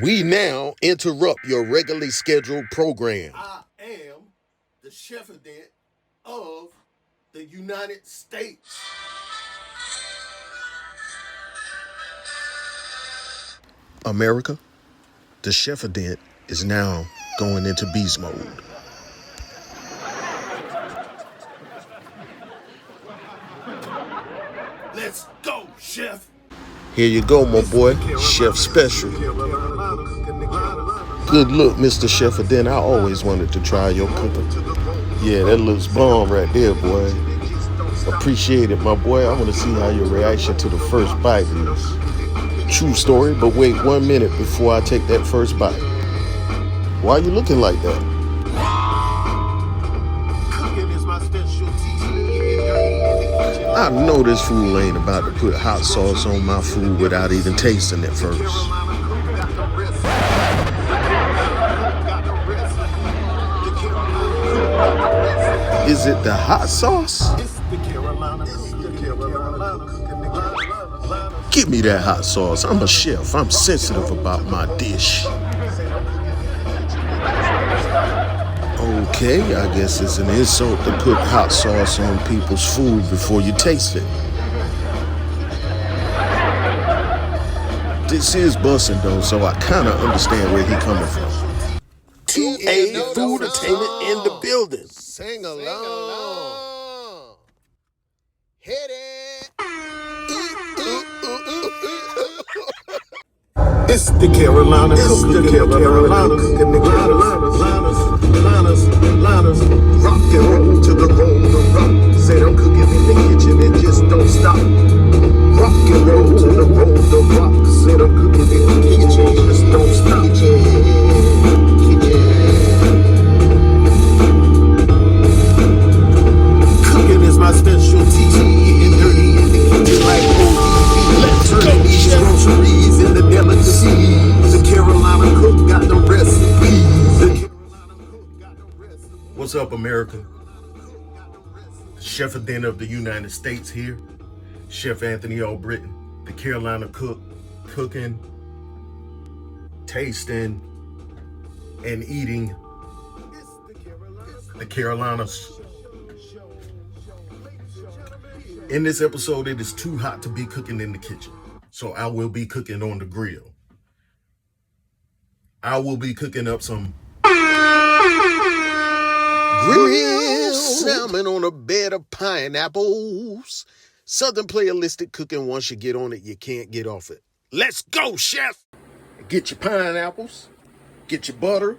We now interrupt your regularly scheduled program. I am the chefadent of the United States. America, the chefadent is now going into beast mode. Let's go, chef. Here you go, my boy, Chef Special. Good look, Mr. Chefadent. I always wanted to try your cooking. Yeah, that looks bomb right there, boy. Appreciate it, my boy. I want to see how your reaction to the first bite is. True story, but wait 1 minute before I take that first bite. Why are you looking like that? I know this fool ain't about to put hot sauce on my food without even tasting it first. Is it the hot sauce? Give me that hot sauce. I'm a chef. I'm sensitive about my dish. Okay, I guess it's an insult to put hot sauce on people's food before you taste it. This is bussin' though, so I kinda understand where he coming from. TA Food-Attainment in the building. Sing along. Hit it. It's the Carolina Cook, the Carolina Cook, and the Liners, rock and roll to the roll, the rock. Say I'm cooking in the kitchen and just don't stop. Rock and roll to the roll, the rock. Say I'm cooking in the kitchen, just don't stop. Cooking is my specialty, getting dirty in the kitchen like ODB. Turning these groceries into delicacies. The Carolina Cook got the recipes. What's up, America? Chefadent of the United States here. Chef Anthony Albritton, the Carolina Cook, cooking, tasting, and eating the Carolinas. In this episode, it is too hot to be cooking in the kitchen, so I will be cooking on the grill. I will be cooking up some Grilled salmon on a bed of pineapples. Southern playalistic cooking. Once you get on it, you can't get off it. Let's go, chef. Get your pineapples. Get your butter.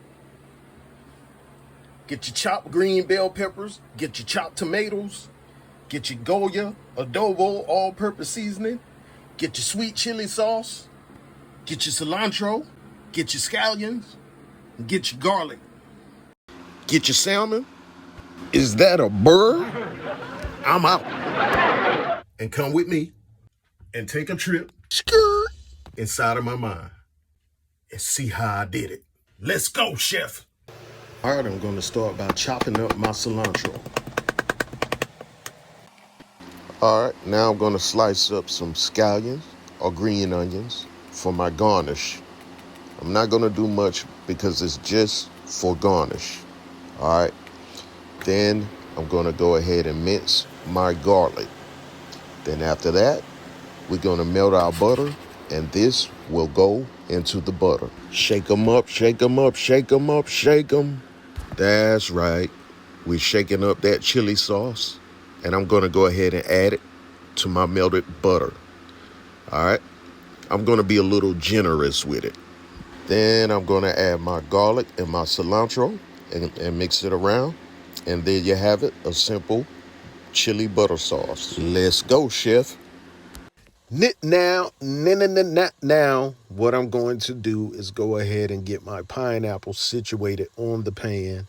Get your chopped green bell peppers. Get your chopped tomatoes. Get your Goya, Adobo, all-purpose seasoning. Get your sweet chili sauce. Get your cilantro. Get your scallions. And get your garlic. Get your salmon. Is that a bird? I'm out. and come with me and take a trip Skirt. inside of my mind and see how I did it. Let's go, chef. All right, I'm going to start by chopping up my cilantro. All right, now I'm going to slice up some scallions or green onions for my garnish. I'm not going to do much because it's just for garnish. All right, then I'm going to go ahead and mince my garlic. Then after that, we're going to melt our butter, and this will go into the butter. Shake them up, shake them up, shake them up, shake them. That's right. We're shaking up that chili sauce, and I'm going to go ahead and add it to my melted butter. All right. I'm going to be a little generous with it. Then I'm going to add my garlic and my cilantro and mix it around. And there you have it, a simple chili butter sauce. Let's go, chef. Now, what I'm going to do is go ahead and get my pineapple situated on the pan.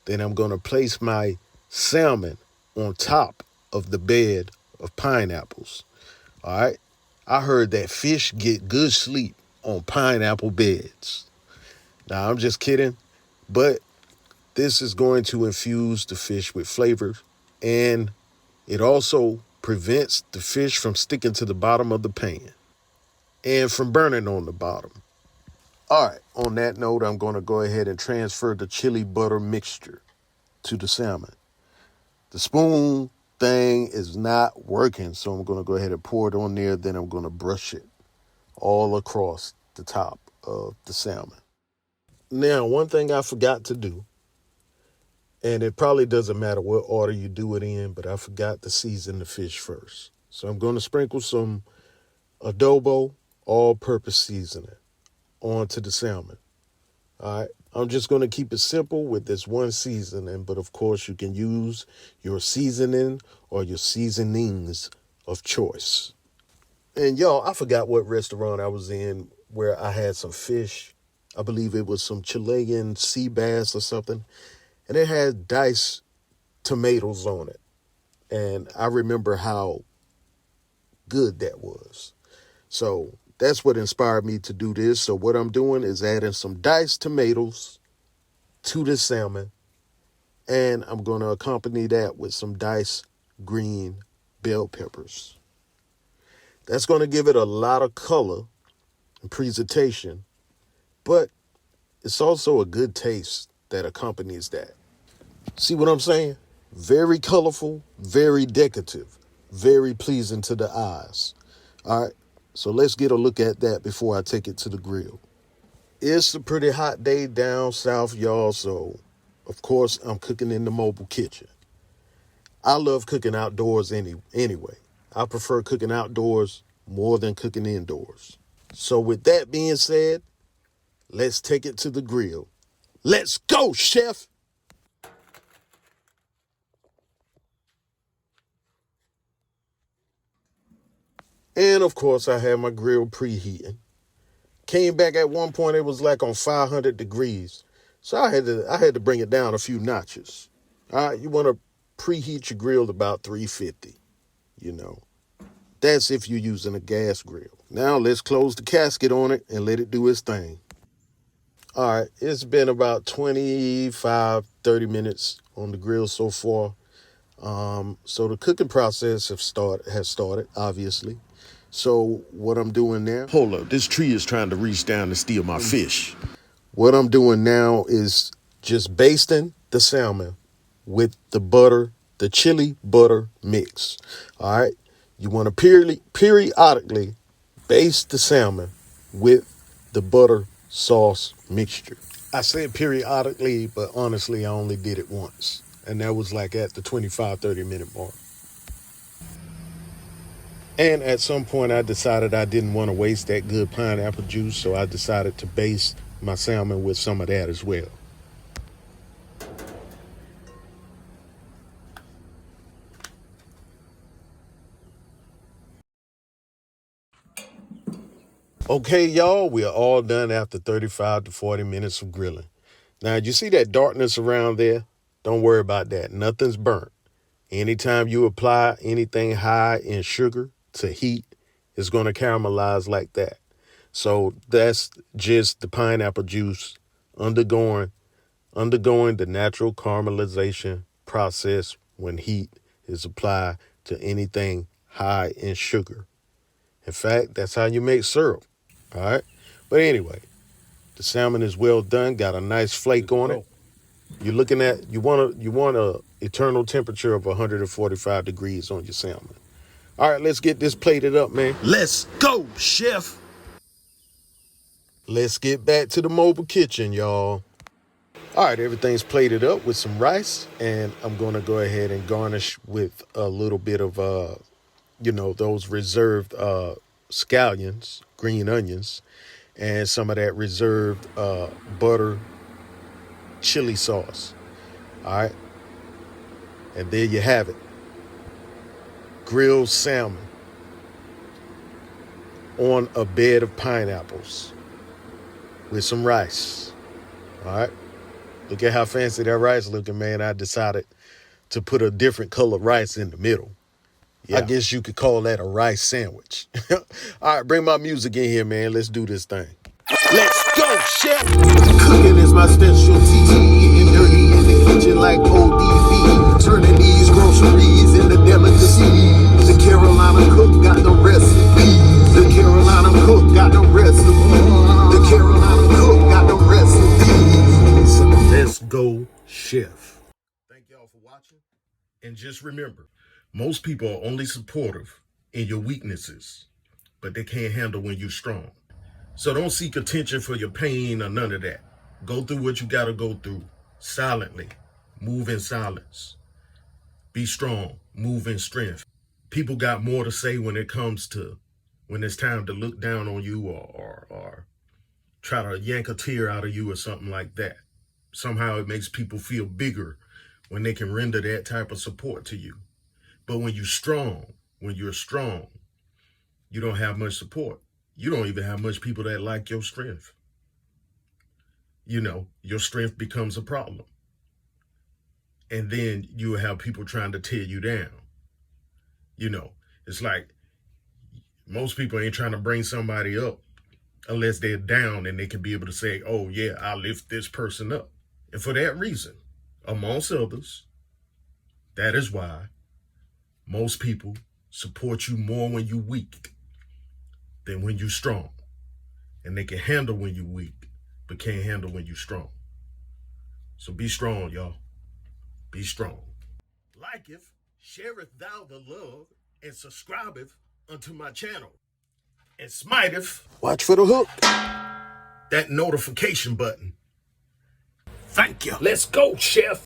Then I'm going to place my salmon on top of the bed of pineapples. All right. I heard that fish get good sleep on pineapple beds. Now, I'm just kidding, but this is going to infuse the fish with flavor, and it also prevents the fish from sticking to the bottom of the pan and from burning on the bottom. All right, on that note, I'm going to go ahead and transfer the chili butter mixture to the salmon. The spoon thing is not working, so I'm going to go ahead and pour it on there. Then I'm going to brush it all across the top of the salmon. Now, one thing I forgot to do, and it probably doesn't matter what order you do it in, but I forgot to season the fish first. So I'm going to sprinkle some Adobo all-purpose seasoning onto the salmon. All right. I'm just going to keep it simple with this one seasoning, but of course you can use your seasoning or your seasonings of choice. And y'all, I forgot what restaurant I was in where I had some fish. I believe it was some Chilean sea bass or something. And it had diced tomatoes on it. And I remember how good that was. So that's what inspired me to do this. So what I'm doing is adding some diced tomatoes to the salmon. And I'm going to accompany that with some diced green bell peppers. That's going to give it a lot of color and presentation, but it's also a good taste that accompanies that. See what I'm saying? Very colorful, very decorative, very pleasing to the eyes. All right, so let's get a look at that before I take it to the grill. It's a pretty hot day down south, y'all, so of course I'm cooking in the mobile kitchen. I love cooking outdoors anyway. I prefer cooking outdoors more than cooking indoors. So with that being said, let's take it to the grill. Let's go, chef! And of course, I had my grill preheating. Came back at one point, it was like on 500 degrees. So I had to bring it down a few notches. All right, you want to preheat your grill about 350, you know. That's if you're using a gas grill. Now let's close the casket on it and let it do its thing. All right, it's been about 25, 30 minutes on the grill so far. So the cooking process has started, obviously. So what I'm doing now... Hold up, this tree is trying to reach down and steal my fish. What I'm doing now is just basting the salmon with the butter, the chili butter mix. All right, you want to periodically baste the salmon with the butter sauce mixture. I said periodically, but honestly, I only did it once. And that was like at the 25, 30-minute mark. And at some point, I decided I didn't want to waste that good pineapple juice, so I decided to baste my salmon with some of that as well. Okay, y'all, we are all done after 35 to 40 minutes of grilling. Now, you see that darkness around there? Don't worry about that. Nothing's burnt. Anytime you apply anything high in sugar to heat, it's going to caramelize like that. So that's just the pineapple juice undergoing the natural caramelization process when heat is applied to anything high in sugar. In fact, that's how you make syrup. All right. But anyway, the salmon is well done. Got a nice flake on it. You're looking at, you want a eternal temperature of 145 degrees on your salmon. All right, let's get this plated up, man. Let's go, chef. Let's get back to the mobile kitchen, y'all. All right, everything's plated up with some rice, and I'm going to go ahead and garnish with a little bit of, those reserved scallions, green onions, and some of that reserved butter chili sauce. All right. And there you have it. Grilled salmon on a bed of pineapples with some rice. All right. Look at how fancy that rice looking, man. I decided to put a different color rice in the middle. Yeah. I guess you could call that a rice sandwich. All right, bring my music in here, man. Let's do this thing. Let's go, chef. Cooking is my specialty. Getting dirty in the kitchen like ODB. Turning these groceries into delicacy. The Carolina cook got the recipe. The Carolina cook got the recipe. The Carolina cook go, chef. Thank y'all for watching. And just remember, most people are only supportive in your weaknesses, but they can't handle when you're strong. So don't seek attention for your pain or none of that. Go through what you got to go through silently. Move in silence. Be strong. Move in strength. People got more to say when it's time to look down on you or try to yank a tear out of you or something like that. Somehow it makes people feel bigger when they can render that type of support to you. But when you're strong, you don't have much support. You don't even have much people that like your strength. Your strength becomes a problem. And then you have people trying to tear you down. It's like most people ain't trying to bring somebody up unless they're down and they can be able to say, oh yeah, I'll lift this person up. And for that reason, amongst others, that is why most people support you more when you're weak than when you're strong. And they can handle when you're weak, but can't handle when you're strong. So be strong, y'all. Be strong. Liketh, shareth thou the love, and subscribeth unto my channel. And smiteth, Watch for the hook. that notification button. Thank you. Let's go, chef.